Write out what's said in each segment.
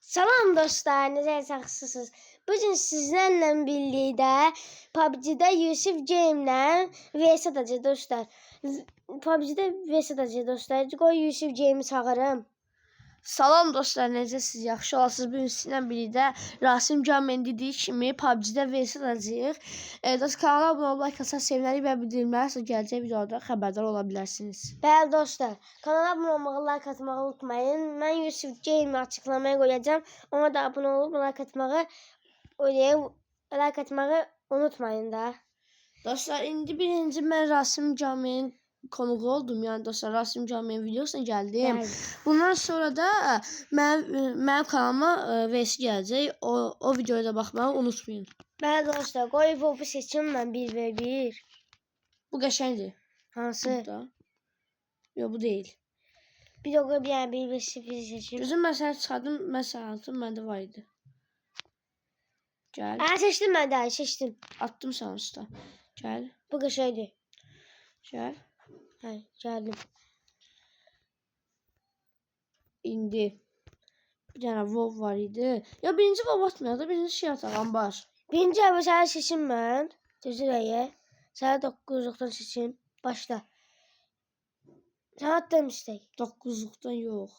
Salam dostlar, necəsiniz? Bugün sizlərlə birlikdə PUBG-də Yusuf Game'lə vs atacağıq dostlar. PUBG-də vs atacağıq dostlar. Qoy Yusuf Game'i çağırım. Salam dostlar, necəsiniz? Yaxşı olasınız. Bugün sizinlə birlikdə Rasim Camen dediyi kimi PUBG-də vs atacağıq. Dost kanala abunə olub like atsanız sevinərik və bildirimlərsə gələcək videoda xəbərdar ola bilərsiniz. Bəli dostlar, kanala abunə olmağı, like atmağı unutmayın. Mən Yusuf Game'i açıqlamaya qoyacağam. Ona da abunə olub like atmağı unutmayın da. Dostlar, indi birinci mən Rasim Camen konuğu oldum. Yəni dostlar, Rasim Camen videosuna gəldim. Bəli. Bundan sonra da mənim kanalıma vs gələcək. O videoya da baxmağı unutmayın. Bəli dostlar, qoy bu seçim mən 1v1. Bu qəşəngdir. Hansı? Burada. Yox, bu deyil. Bir də qoy bir yəni 1v0 seçim. Gözüm mən səni çıxardım, mən səni aldım, məndə var idi. Gəl. Seçdim mən də, seçdim. Attım sana usta. Gəl. Bu qəşəngdir. Gəl. Hə, gəldim. İndi bir dənə WoW var idi. Ya birinci WoW atmıyor da birinci şey atalım var. Birinci əvvəl səni seçim mən. Düzürəyə. Səni 9'luqdan seçim. Başla. Sən atdım istək. 9'luqdan yox.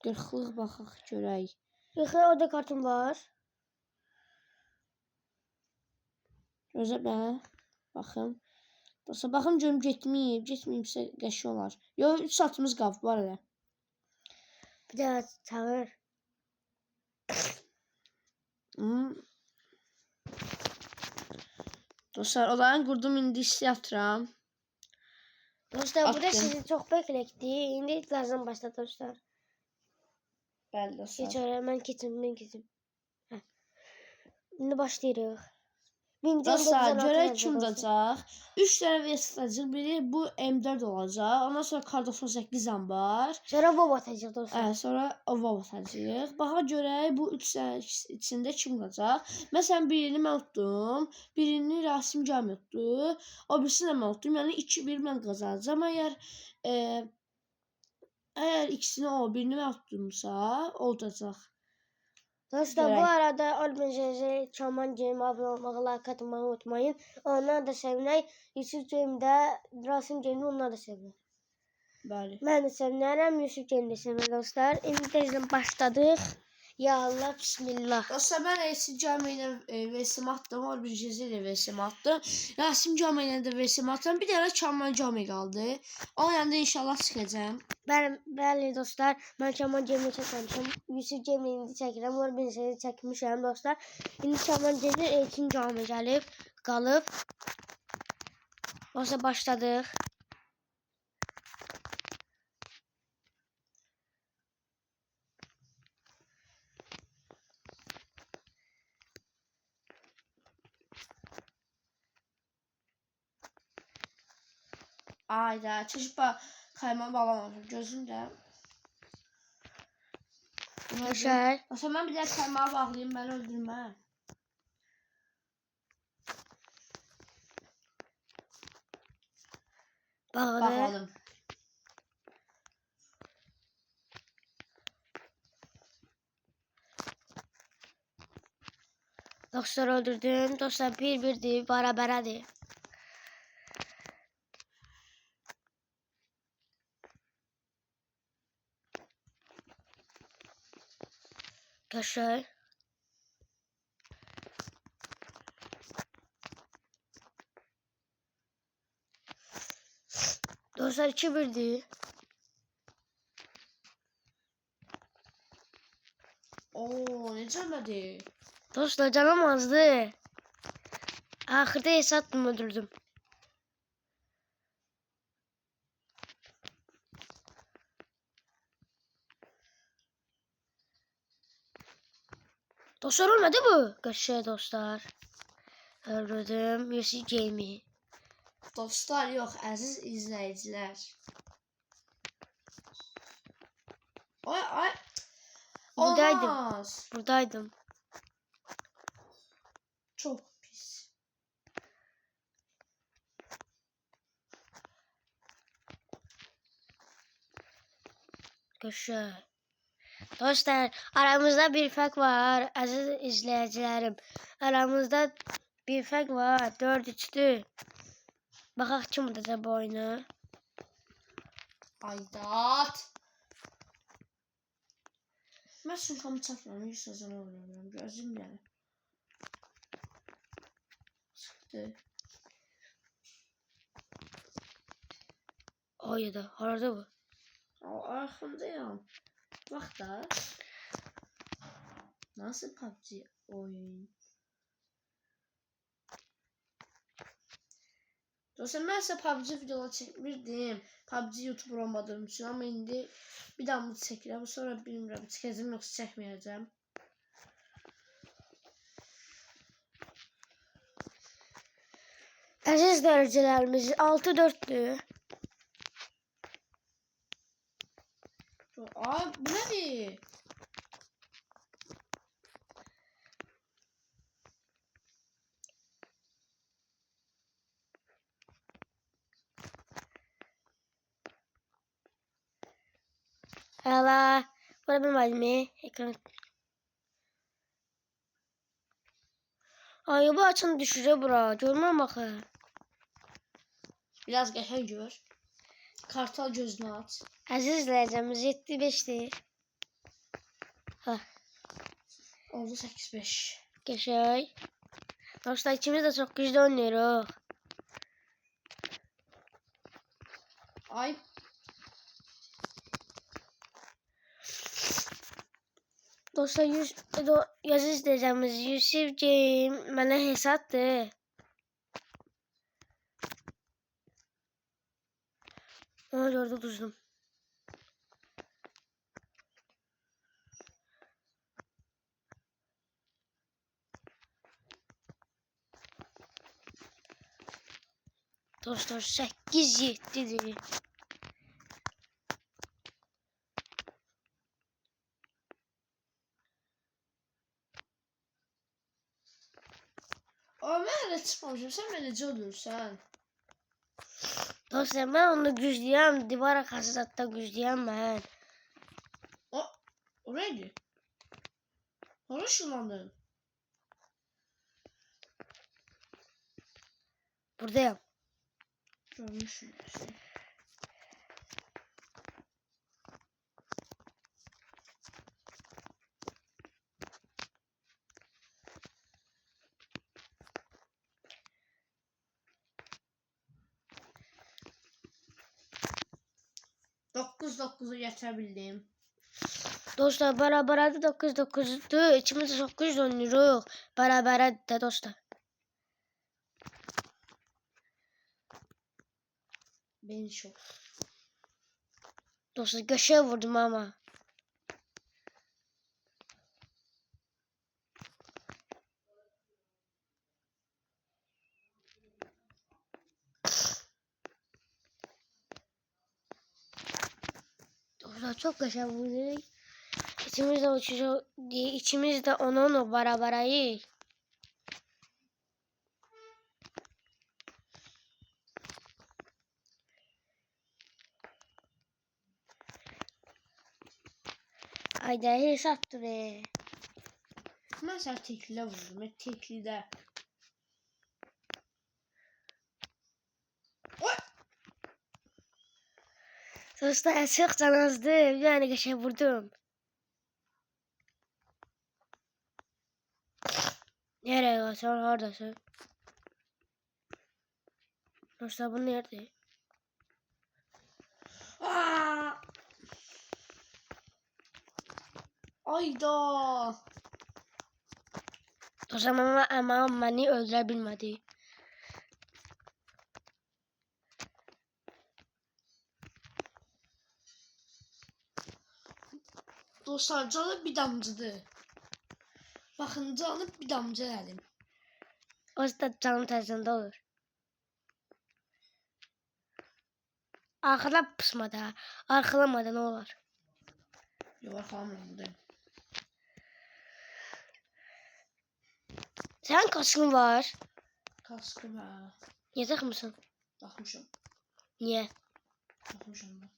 40'lıq baxaq görək. Yıxı orada kartım var. Gözə mən. Baxın. Dostlar, baxım görüm getməyibsə qəşəng olar. Yox, 3 saatımız qalıb var elə. Bir daha çağır. Dostlar, onların qurdum, indi isti atıram. Dostlar, burada Attım. sizi çox bekləkdi. İndi lazım başla dostlar. Bəli dostlar. Geç oraya, mən keçim. Hə. İndi başlayırıq. Dostlar, görək kim udacaq. 3 dənə vs atacaq. Biri bu M4 olacaq. Ondan sonra kar 98 var. Sonra WoW atacaq dostlar. Sonra WoW atacaq. Baxa görək bu 3 dənə içində kim olacaq. Məsələn, birini mən utdum. Birini Rasim Cam utdu. O birisini mən utdum. Yəni 2-1 mən qazanacağam. Əgər ikisini birini mən utdumsa, o udacaq. Dostlar, bu arada olmayacaqsa Kaman Game abunə olmağı, like atmağı unutmayın. Onlar da sevinək. Yusuf Game'də, Rasim Game'də onlar da sevinək. Bəli. Mən də sevinərəm, Yusuf Game'də sevinək dostlar. İndi tezdən başladıq. Ya Allah, bismillah. Dostlar, mən Rasim Cami ilə VSM atdım. O bir cəzə ilə VSM atdım. Rasim Cami ilə də VSM atdım. Bir dənə Kaman Cami qaldı. O yanında inşallah çıxacağım. Bəli dostlar, mən Kaman Game'də çəkmişəm. Yusuf Game'də indi çəkirəm. Onlar bir şeyi çəkmişəm dostlar. İndi Kaman Game'də Elçin Cami qalıb. Dostlar, başladıq. Ayda, çeşit kayma bağlamamışım. Gözüm də. Yaşar. Dostlar, mən bir də kaymağı bağlayayım, məni öldürmə. Bağladım. Dostlar, öldürdüm. Dostlar, 1-1'dir, bərabərədir. Kaşar. Dostlar, 2-1'dir. Necə elədi? Dostlar, canım azdı. Axırda hesatdım, öldürdüm. Dostlar, olmadı bu. Kaşar dostlar. Öldürdüm Yusuf Game'i. Dostlar, yox, əziz izləyicilər. Ay. Buradaydım. Çox pis. Kaşar. Dostlar, aramızda bir fərq var, əziz izləyicilərim. Aramızda bir fərq var, 4-3'dür. Baxaq kim udacaq bu oyunu. Aydat. Mən sumkamı çatmıyorum, 100 sözünü vuruyorum. Gözüm yani. Çıktı. Ay da, harada bu? Arxamdayım. Bax da. Nasıl PUBG oyun? Dostlar, mən sizə PUBG videoları çəkmirdim. PUBG YouTuber olmadığım üçün, amma indi bir daha bunu çəkirəm. Sonra bilmirəm, çəkəcəm yoxsa çəkməyəcəm. Əziz dərəcələrimiz 6-4'dür. Aa, bu nədir? Hala, bura bilmədim mi? Ekran. Ay, bu açını düşürə bura. Görməm axı. Biraz qəşəng gör. Kartal gözünü aç. Əziz izləyicimiz 7-5'dir. Ha, Oldu 8-5. qəşəng. Dostlar, ikimiz də çox güclü oynuyoruz. Ay. Dostlar, yazı izləyicimiz Yusuf Game mənə hesabdır. Ona gördü duzdum. Dostlar, 8-7'dir. Aa, mən hələ çıxmamışım. Sən mənə necə olursan? Dostlar, mən onu gücləyəm. Divar arxası zaten gücləyəm mən. O neydi? Ona ışınlandın. Buradayım. Görmüşsün. Dokuz 9'u geçebildim. Dostlar, beraberdə 9-9'dur. İkimiz də çox güclü oynuyoruz. Beraberdə dostlar. Beni çok. Dostlar, qəşəng vurdum ama. Dostlar, çok qəşəng vurduk. İkimiz də onunla beraberayıq. Ayda hesaptır be. Ben sen tekliyle vurdum. Teklide. Dostlar, çok can azdı. Yani qəşəng vurdum. Nereye kaçan? Haradasın? Dostlar, bu nerede? Aa! Ayda. Dostlar, ama beni öldürebilmedi. Dostlar, canı bir damcıdır. Bakın, canı bir damcı elədim. O da canın təzində olur. Arxada pısmada, arxalamada ne olur? Yok, arxalamıyorum buradayım. Sənin kaskın var. Kaskım ha. Niyə taxmısan? Takmışım. Niyə? Takmışım ben.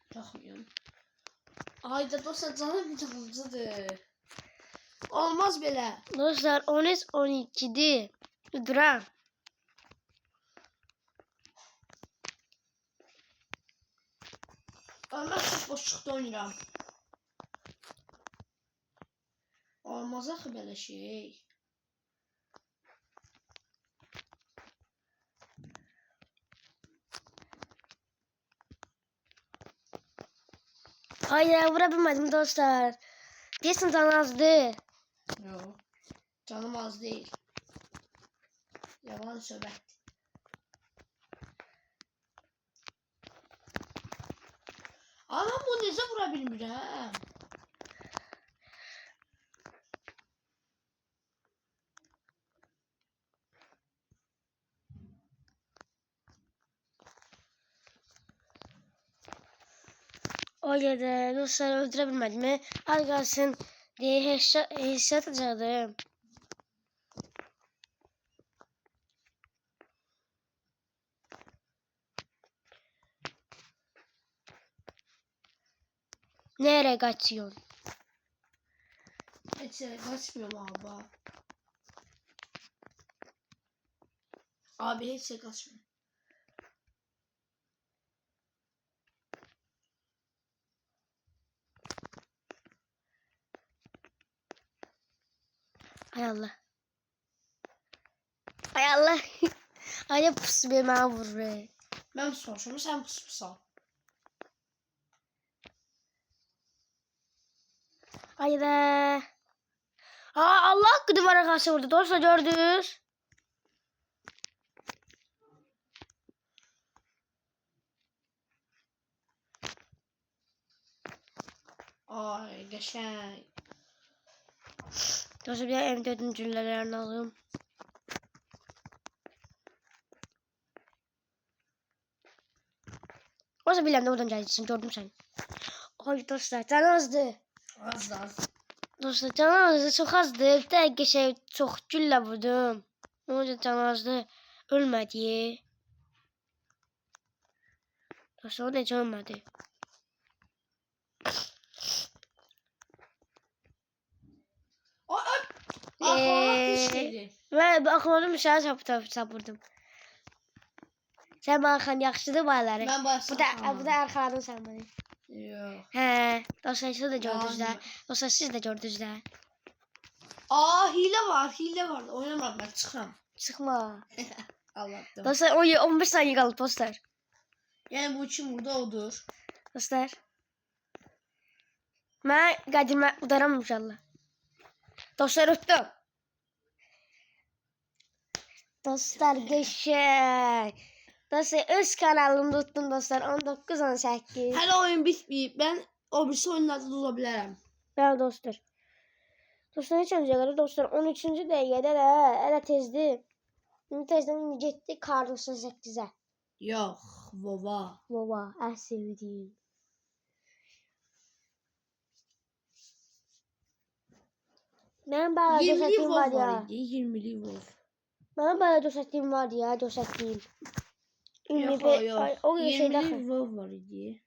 Takmıyorum. Ayda dostlar canım bir canlıdır. Olmaz belə. Dostlar 13 12'dir. Duran. Ben çok boşluqda oynayıram. Olmaz axı belə şey. Hayır vura bilmedim dostlar. Desin can azdı. Yok. Canım az değil. Yalan söhbət. Ama bu necə vura bilmirəm? Öyle de dostlar öldürebilmedim mi? Az kalsın diye headshot atacaktım. Nereye kaçıyorsun? Heç yerə qaçmıyorum abi. Abi heç yerə qaçmıyorum. Hay Allah. Hay Allah. Ay pusu bir bana vurur. Mən soruşurum, sən puspusan. Hayda. Aa Allah hakkı duvara karşı vurdu. Dostlar gördünüz. Ay, qəşəng. Dostlar bir de M4'ün cüllelerini alayım. Oysa bilmem de oradan geleceksin gördüm seni. Ay dostlar can azdı. Az da az. Dostlar can azdı çok azdı. Bir de şey çok gülle vurdum. O yüzden can azdı. Ölmedi. Dostlar o da hiç ölmedi. Ay. Axıra bir şeydir. Ve aklıma bir şey sapırdım. Sen bana kan yakıştırdı bağları. Mən başa Bu da arkaladın sen beni. Yox. He, dostlar siz de gördünüz de. Yani. Dostlar siz de gördünüz de. Aa, hile var, hile var. Oynamam ben, çıxıram. Çıkma. Allah'ım. Dostlar 15 saniye kaldı dostlar. Yani bu kim burada odur. Dostlar. Ben kadime udaram inşallah. Dostlar öptüm. Dostlar geçen. Dostlar öz kanalımda tuttum dostlar 19-18. Hələ oyun bitməyib. Ben o birisi oyunlarda da ola bilərəm. Ben dostlar. Dostlar hiç önce kadar dostlar 13. dakikada da elə tezdi. Şimdi tezden gitti Carlos'un 8'e. Yox, Vova. Baba en sevdiğim. Benim bayağı 20'li dosetim var Vov var ya. idi. 20'li Vov. Benim bayağı dosetim var ya dosetim. Yox, yox. O şey 20'li Vov var idi.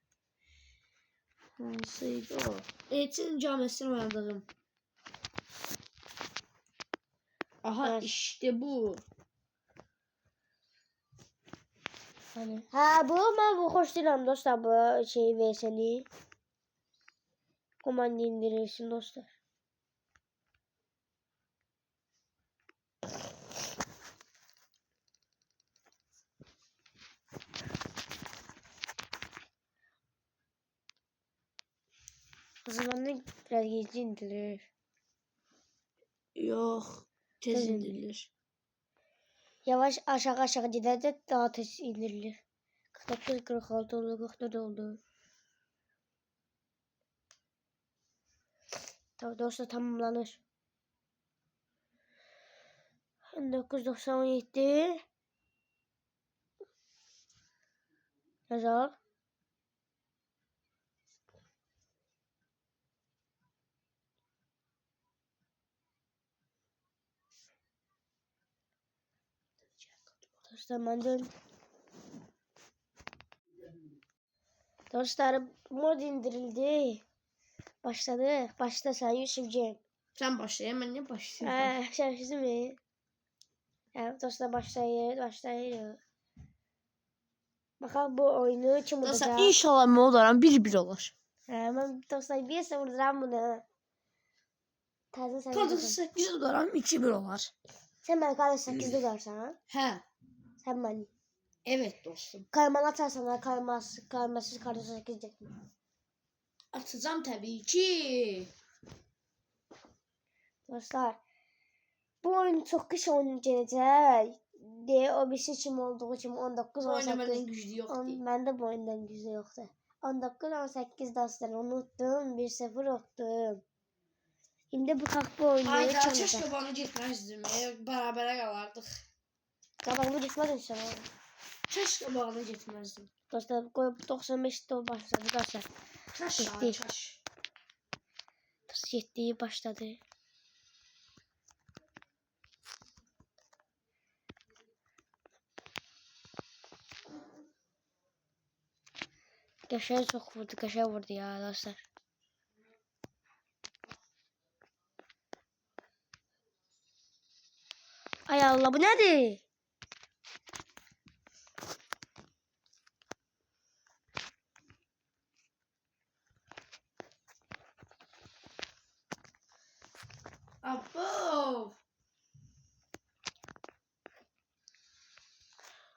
Hansıydı o? Elçin caməsini oynadığım. Aha, Evet. işte bu. Hani. Ha bu ben bu hoş değilim dostlar bu şey Veysel'i. Komando indirirsin dostlar. O zaman da biraz geç indirir. Yox, tez Tez indirilir. Yavaş aşağı gider de daha tez indirilir. 49 46 oldu 44 oldu. Tabii dostlar tamamlanır. 1997 yazalım. Dostlar ben de dostlar mod indirildi. Başladı. Başla sen Yusuf Cem. Sen başlayayım, ben ne başlayayım? Şarkısı mı? Evet dostlar başlayır. Bakalım bu oyunu kim Dostlar udacaq? inşallah ne olaram 1-1 olur. Mən dostlar 1-0 vuduram bunu. Təzə sən Pardon udacaq. 8 olaram 2-1 olar. Sən mən qardaş 8-də udarsan. Hə. Sən mən. Evet dostum. Kaymanı atarsan da kaymasız qardaş 8 getmə. Atacağım tabii ki. Dostlar bu oyun çok kış oyun gələcək. De o bir kim olduğu kimi 19 Bu oyunda 18. məndən güclü yoxdur. Məndə bu oyundan güclü yoxdur. 19 18 dostlar unuttum. 1-0 otdum. İndi bu kalk bu oyunu Hayda, çalacaq. keşke bana gitmezdim. Berabere kalardık. Qabağımı getmədi inşallah. Keşke bana gitmezdim. Dostlar koyup 95 de başladı dostlar. Kaş Gitti. ya, kaş. 97 başladı. Qəşəng çox vurdu, qəşəng vurdu ya dostlar. Ay Allah, bu nədir? Abo.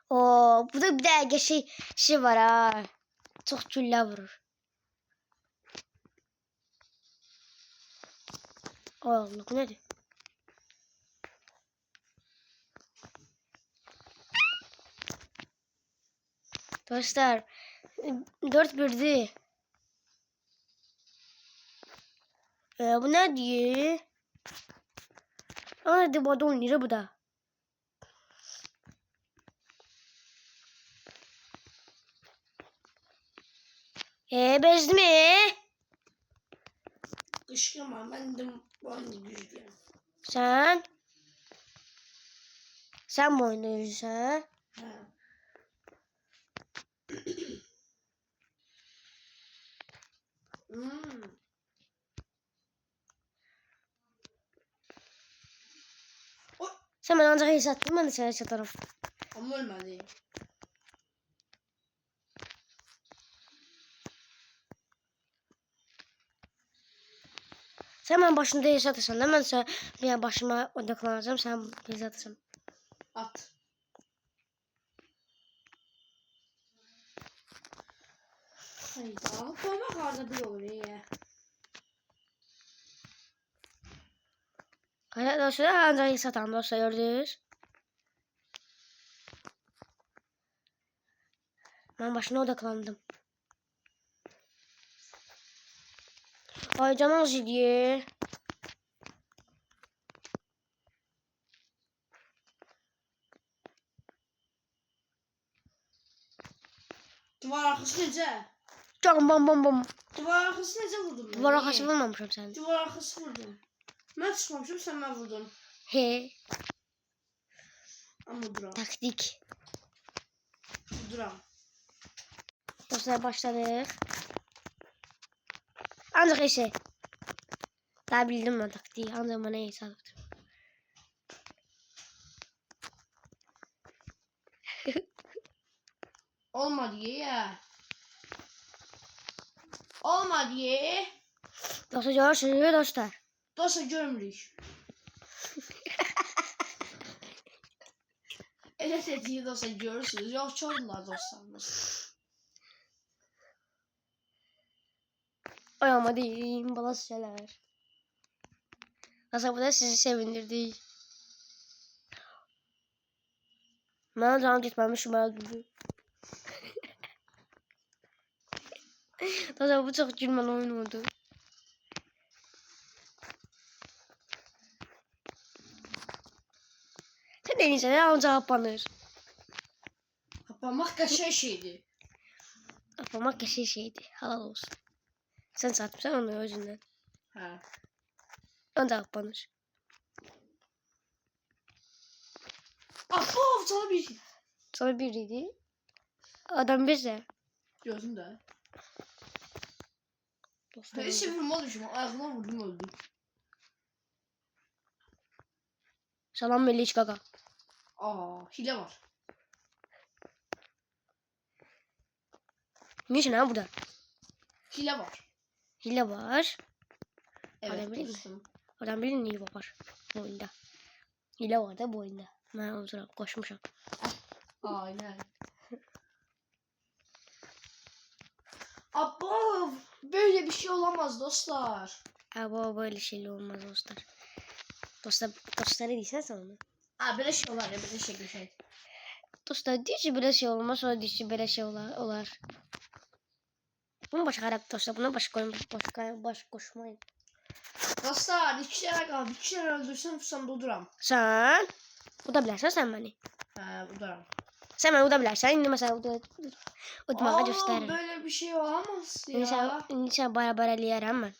Oo, bu da bir dəqiqə şey var ha. Çox güllə vurur. Ay Allah, bu nədir? Dostlar 4-1'di. Bu ne diyor? Hadi bu da 10 lira bu da. Bezdi mi? Kışkırma, ben de bu anda güçlüyüm. Sen mi oynuyorsun ha? Ha. Sen bana ancak iyi sattın, ben de sana satarım. Ama ölmedi. Sen bana başımda iyi satırsan da ben sana bir başıma odaklanacağım, sen iyi satırsın. At. Hayda, koymak arada bir oluyor ya. Hayır dostlar, ancak iyi satan dostlar gördünüz. Ben başına odaklandım. Ay canım acıyor. Duvar arkası necə? Canım bam bam bam. Duvar arkası necə vurdun? Duvar arkası vurmamışım sen. Duvar arkası vurdum. Ben tutmamışım, sen ben vurdun. He, Ama duram. taktik. Duram. Dostlar başladık. Ancak şey. Daha bildim ben taktiği. Ancak bana iyi sattı. Olmadı ya. Olmadı ya. Dostlar görürsünüz dostlar. Dostlar görmürük. Elə dediyi dostlar görürsünüz. Yox, çoxdurlar dostlarımız. Ay ama diyeyim bana şeyler. Aslında bu da sizi sevindirdi. Ben canım gitmemişim öldürdü. Dostlar bu çok gülmeli oyun oldu. Sen de neyse ne ancak kapanır. Kapanmaq qəşəng şeydir. Kapamak kesin şeydi. Halal olsun. Sen satmışsın onu özünden. Hə. Ancak kapanır. Afov, sana bir şey. Sonra biriydi. Adam bize. Gözüm də. Dostlar. Böyle şey vurma düşüm. Ayağına vurdum öldüm. Salam Meliç kaka. Hile var. Niçin ha burada? Hile var. Hile var. Evet Adam bilir mi? dostum. Oradan bilin hile var bu oyunda. Hile var da bu oyunda. Ben oturup koşmuşum. Aynen. Abba böyle bir şey olamaz dostlar. Ama böyle şeyler olmaz dostlar. Dostlar ne diysen sen onu. Böyle şey olar ya böyle şey. Dostlar diyor ki böyle şey olmaz, sonra diyor ki böyle şey olar. Bunu başka harap dostlar, buna baş koşmayın. Dostlar 2 tane kaldı. 2 tane öldürsem tutsam duduram. Sen udabilərsən sen beni. Uduram. Sen beni udabilərsən. İndi mesela udmağa göstərir. Böyle bir şey olamaz İndi ya. sən barabar eləyərəm mən.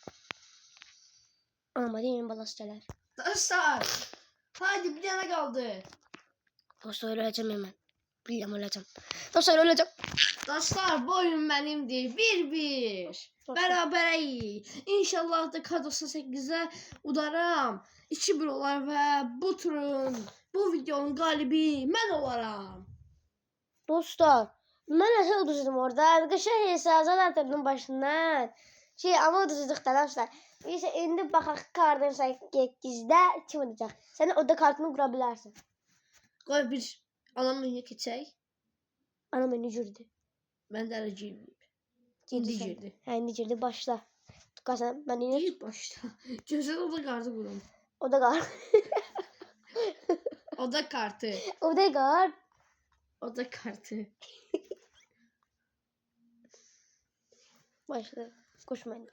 Olmadı yemin balası gələr. Dostlar. Hadi bir tane kaldı. Dostlar öləcəm hemen. Bilirəm öləcəm. Dostlar öləcəm. Dostlar bu oyun benimdir. 1-1. Berabereyiz. İnşallah da kadrosu 8'e udaram. 2-1 olar ve bu turun, bu videonun galibi ben olaram. Dostlar mən nəsə uduzum orada. Qəşəng hesazat atırdım başından. Ama uduzduk da dostlar. İşte indi baxaq kartın 8'də kim udacaq? Sən oda kartını qura bilərsən. Qoy bir ana menüye keçək. Ana menü girdi. Ben de aracıyım. Girdi sən. girdi. Hə, indi girdi başla. Tuqasan mən indi İlk başta. Gözəl oda kartı kurum. oda qar. Oda kartı. Oda qar. Oda kartı. Başla. Koş məni.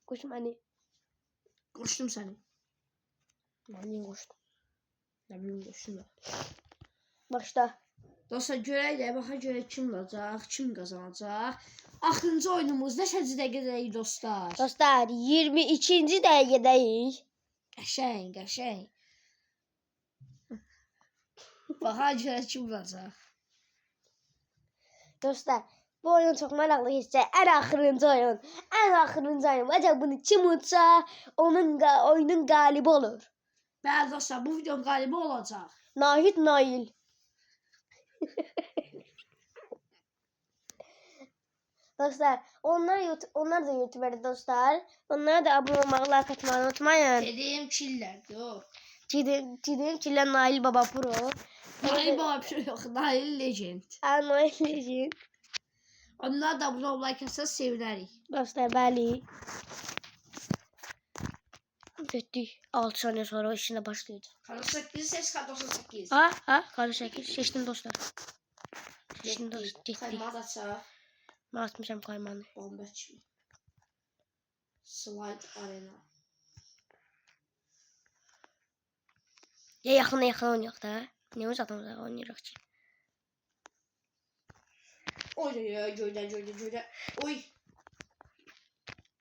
Koş məni. Koştum seni. Mən niyə koşdum? Ne bileyim koştum da. Başla. Dostlar görək də, baxa görək kim olacaq, kim qazanacaq. Axırıncı oyunumuz neçənci dəqiqədəyik dostlar? Dostlar 22-ci dəqiqədəyik. Qəşəng. Baxa görək kim olacaq. Dostlar bu oyun çok maraqlı geçecek. En axırıncı oyun. Acaba bunu kim utsa oyunun galibi olur. Bəli dostlar, bu videonun qalibi olacaq. Nahid Nail. Dostlar onlar da YouTuber dostlar. Onlara da abone olmayı, like atmayı unutmayın. Dedim çiller, yox. Dedim ki Nail Baba Pro. Nail Baba Pro yox, Nail Legend. Nail Legend. Onlar da abone olmayı kəsə sevinərik. Dostlar bəli. Getdik. 6 saniye sonra işine başlayacağız. Kadro 8, ses kadro 8. Karı 8. Seçtim dostlar. Seçtim dostlar. Getdik. Kaymağı da çağır. Ben atmışam kaymanı. Bomba kimi. Slide Arena. Ya yaxın oynayaq da. Ne uzaqdan oynayırıq ki? Oy göydə. Oy.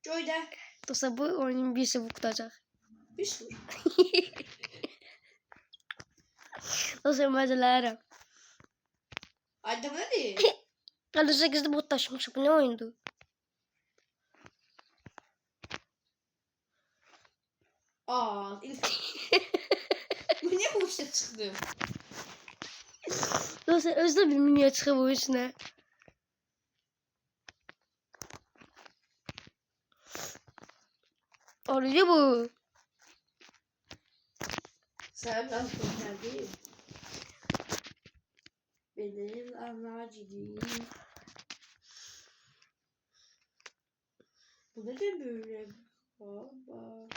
Göydə. Dostlar bu oyunun birisi bu qutacaq. 1-0. Dostlar məzələrəm. Ayda bu nədir? Karı 8'de bot taşımış. Bu ne oyundu? Bu niye bu işte çıktı? Dostlar özde bir minye çıxıb bu içine. Orada bu. Sen ben kurtardım. Benim anacığım. Bu neden böyle? Baba.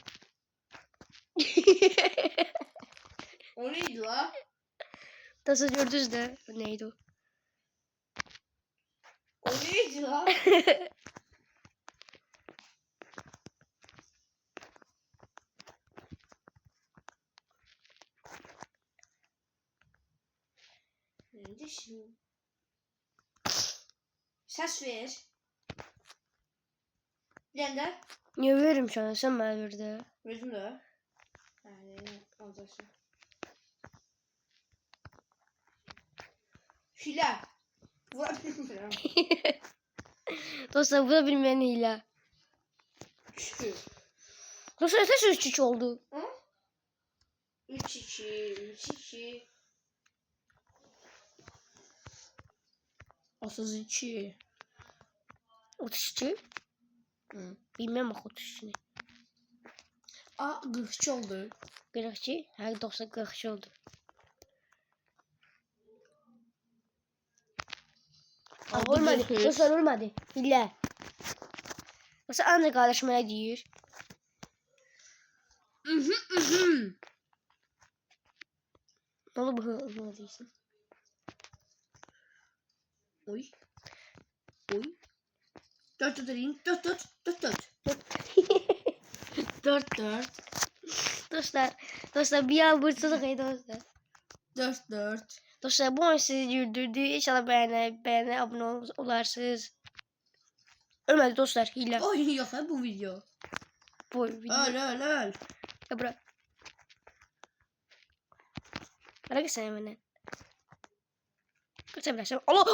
O neydi la? Dostlar gördünüz de neydi o? O neydi la? Neydi şimdi? Ses ver. Gönder. Niye veririm şu an? Sen bana ver de. Verdim de. Yani alacaksın. Hile. Vurabilirim. Dostlar bu da bilmeyen hile. Dostlar ötesi 3-3 oldu. 3-2. 3-2. 32. 32. Hı. Bilmem bak 32 ne. Aa 42 oldu. 42. Her 90 42 oldu. Aa, Aa, bu olmadı. 43. Dostlar olmadı. Hile. Dostlar ancak kardeşim öyle diyor. Ne oldu bu? Ne diyorsun? Oy. Oy. 4 deyin. 4 4 4 4 4 4 Dostlar bir an bursuzluk eydi dostlar. 4 4 Dostlar bu oyun sizi güldürdü. İnşallah beğene abone olarsınız. Ölmedi dostlar hile. Oy yok ha bu video. Bu video. Öl. Ya bırak. Bırak sen hemen. Kaçabilirsin. Allah.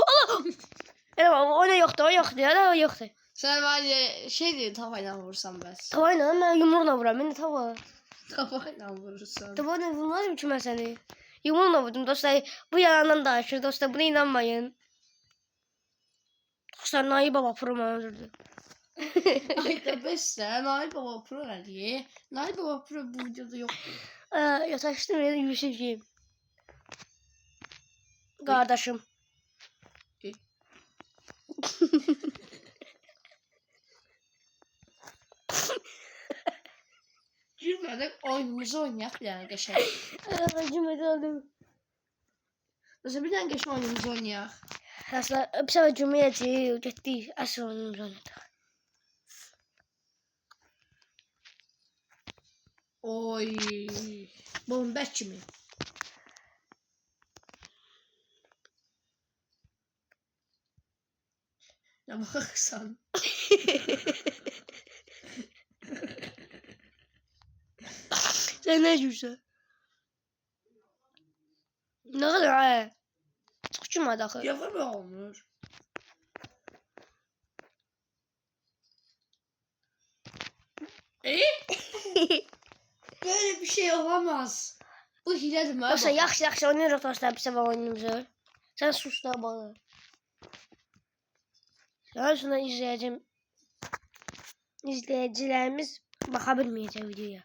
Evet o ne yoktu ya o yoktu. Sen bence şey diye tavayla vursan bes. Tavayla ben yumruğuna vuram. Ben de tava. Tavayla vurursan. Tavayla vurmaz mı ki ben seni? Yumruğuna vurdum dostlar. Bu yalandan da aşırı dostlar. Buna inanmayın. Dostlar Nail Baba Pro'mu öldürdü. Ay da besle. Nail Baba Pro ne diye. Nail Baba Pro bu videoda yok. Yataştım ya Yusuf'ciyim. Kardeşim. Gülmeden oyunumuzu oynayak bir tane geçelim. Cümlede oldum. Mesela bir tane geçme oyunumuzu oynayak. Aslında bir sefer cümleye gitti. Asıl oyunumuzu oynadık. Oy. Bombek kimi. Ya baksan. Sen ne diyorsun? Ne kadar ha? Çok cümle dakika. Ya böyle olmuş. Böyle bir şey olamaz. Bu hiledir mi? Dostlar yaxşı oynayırıq dostlar bir sefer oyunumuzu. Sen sus da bana. Daha sonra izleyicilerimiz bakabilmeyecek videoya.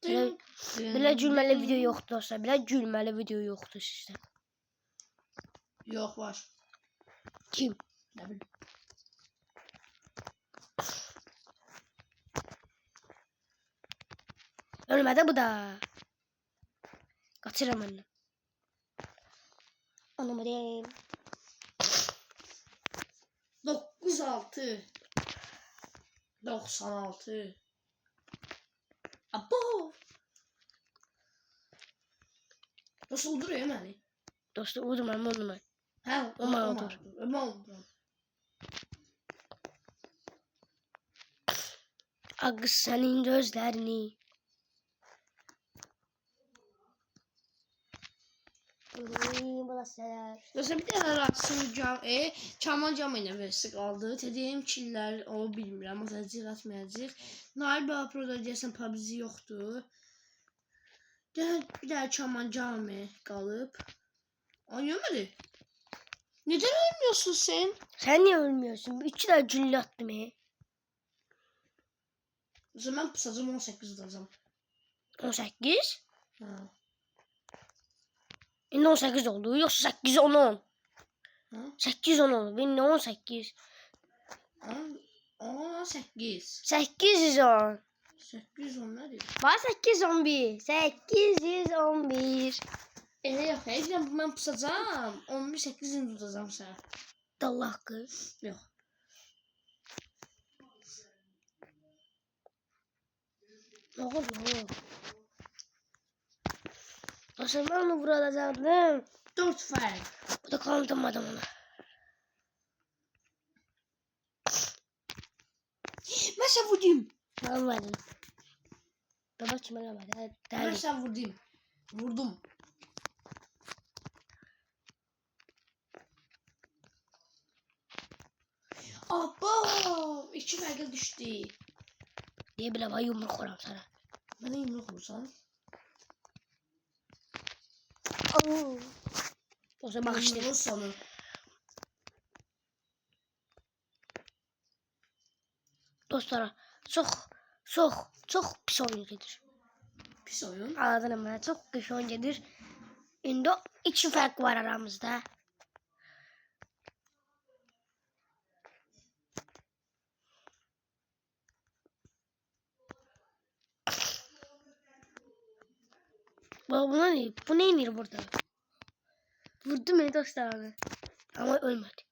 Belə gülməli video yoxdur dostlar. Belə gülməli video yoxdur sizdə. Yok var. Kim? Ne bileyim. Ölmədi bu da. Qaçıram onu. Anam deyim. 9-6. 96. Abo. Nasıl duruyor yani? Dostlar udum ben. Ha, Ömer otur. Ömer otur. Ağız sənin gözlərini. Mesela bir tane Raksın Çaman Camı versi kaldı. Dediğim killer o bilmirəm. Atacaq atmayacaq. Nail Baba Pro'da deyəsən PUBG yoxdur. Bir tane Çaman Camı qalıb. Oynayamadı. Neden ölmüyorsun sen? Sen niye ölmüyorsun? 3 tane gülle attım he. O zaman pusacım 18 olacağım. 18? Ha. Şimdi 18 oldu. Yoksa 8 10 10. Ha? 8 10 oldu. Benim 18. 18. 810. 810 nedir? Var 811. 811. Elə yox, edirəm mən pusacağım. 11-8 tutacağım sənə. Allah kız. Yox. Ne oldu? Dostum ben onu vuralacaktım. 4 fərq. Bu da kaldırmadım onu. Mən sən vurdum. Almadım. Baba kim alamadı? Mən Deli. sən vurdum. Vurdum. Abo! 2 fərqə düşdü. Deyə belə var yumruq vuram sana. Mənə yumruq vursan. Dostlar bağışlayın. Yumruğun sonu. Dostlar çox pis oyun gedir. Pis oyun. Anladın mı? Çok pis oyun gedir. İndi 2 fərq var aramızda. Bu ne inir burada? Vurdu beni dostlar abi. Ama ölmedi.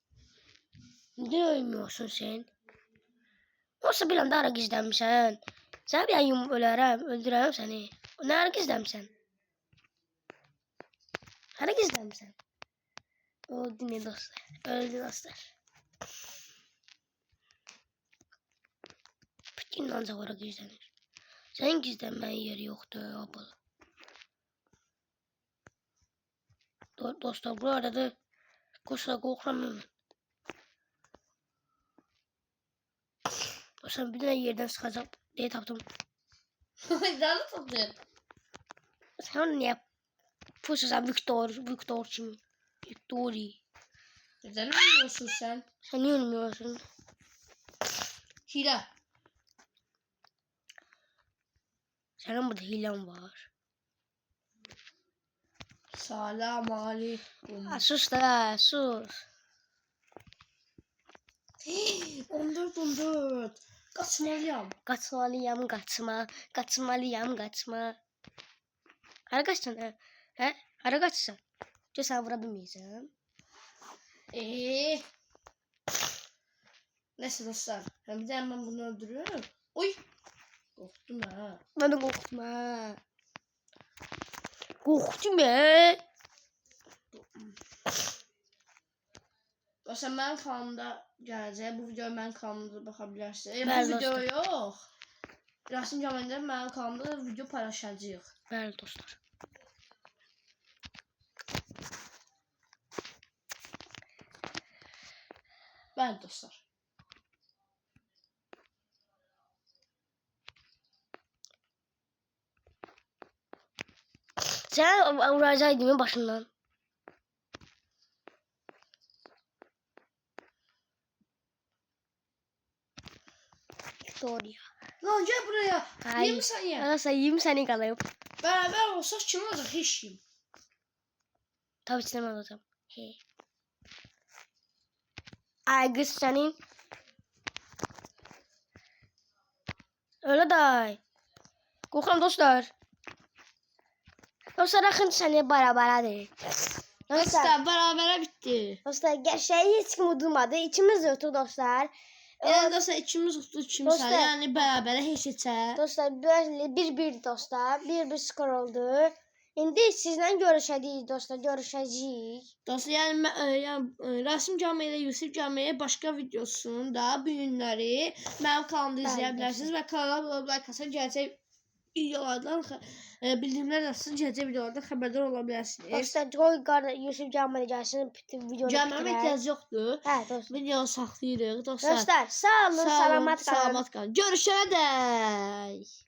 Niye ölmüyorsun sen? Olsa bir anda ara gizlenmişsin. Sen bir an yum ölərəm, öldürərəm səni. Ne ara gizlenmişsin? Ara gizlenmişsin. Öldü ne dostlar? Öldü dostlar. Bütün ancaq ora gizlenir. Senin gizlenməyin yeri yoktu abla. Dostlar bu arada koşula korkmuyorum. Dostlar bir tane yerden sıkacağım diye taptım. Daha toplayın. Sen onu niye pusacağım Victor kimi? Victory. Neden ölmüyorsun sen? Sen niye ölmüyorsun? Hile. Senin burada hilen var. Salam aleyküm. Ha, sus da sus. 14. Kaçmalıyam. Kaçmalıyam kaçma. Hara kaçsan ha? He? Hara kaçsan? Sen vura bilmeyeceğim. Neyse dostlar. Bir de hemen bunu öldürüyorum. Oy. Korktum ha. Ben de korktum ha. Korktum ya. Dostlar benim kanalımda gələcək. Bu videoyu benim kanalımda bakabilirsiniz. Bəli, Bu video yox. Rasim Caməndə benim kanalımda video paylaşacağıq. Bəli dostlar. Bəli dostlar. Sen vuracaktın mı başından? Victoria. Lan gel buraya. Hayır. 20 saniye. Anasa 20 saniye kalayım. Beraber olsak kim olacak? Hiç kim. Tabii istemem hocam. He. Ay kız senin. Öyle day. Korkam dostlar. Dostlar akın seni beraber Dostlar berabere bitti. Dostlar gerçeği hiç kim udurmadı. İçimiz yoktu dostlar. Yani dostlar içimiz tuttu kimse. Dostlar. Yani berabere hiç içe. Dostlar böyle bir dostlar. Bir skor oldu. İndi sizle görüşeceğiz dostlar. Görüşeceğiz. Dostlar yani Rasim Cami ile Yusuf Cami'ye başka videosunda bu günleri benim kanalımda izleyebilirsiniz. Ve kanala like atın gerçek videolardan bildirimler atın gerçek videolardan haberdar olabilirsiniz. Dostlar koy Yusuf Cami'ye gelsin. Bütün videonu Cami'ye ihtiyaç yoktur. He dostlar. Video saklayırıq dostlar. Dostlar sağ olun. Selamat kalın. Selamat kalın. Görüşene dek.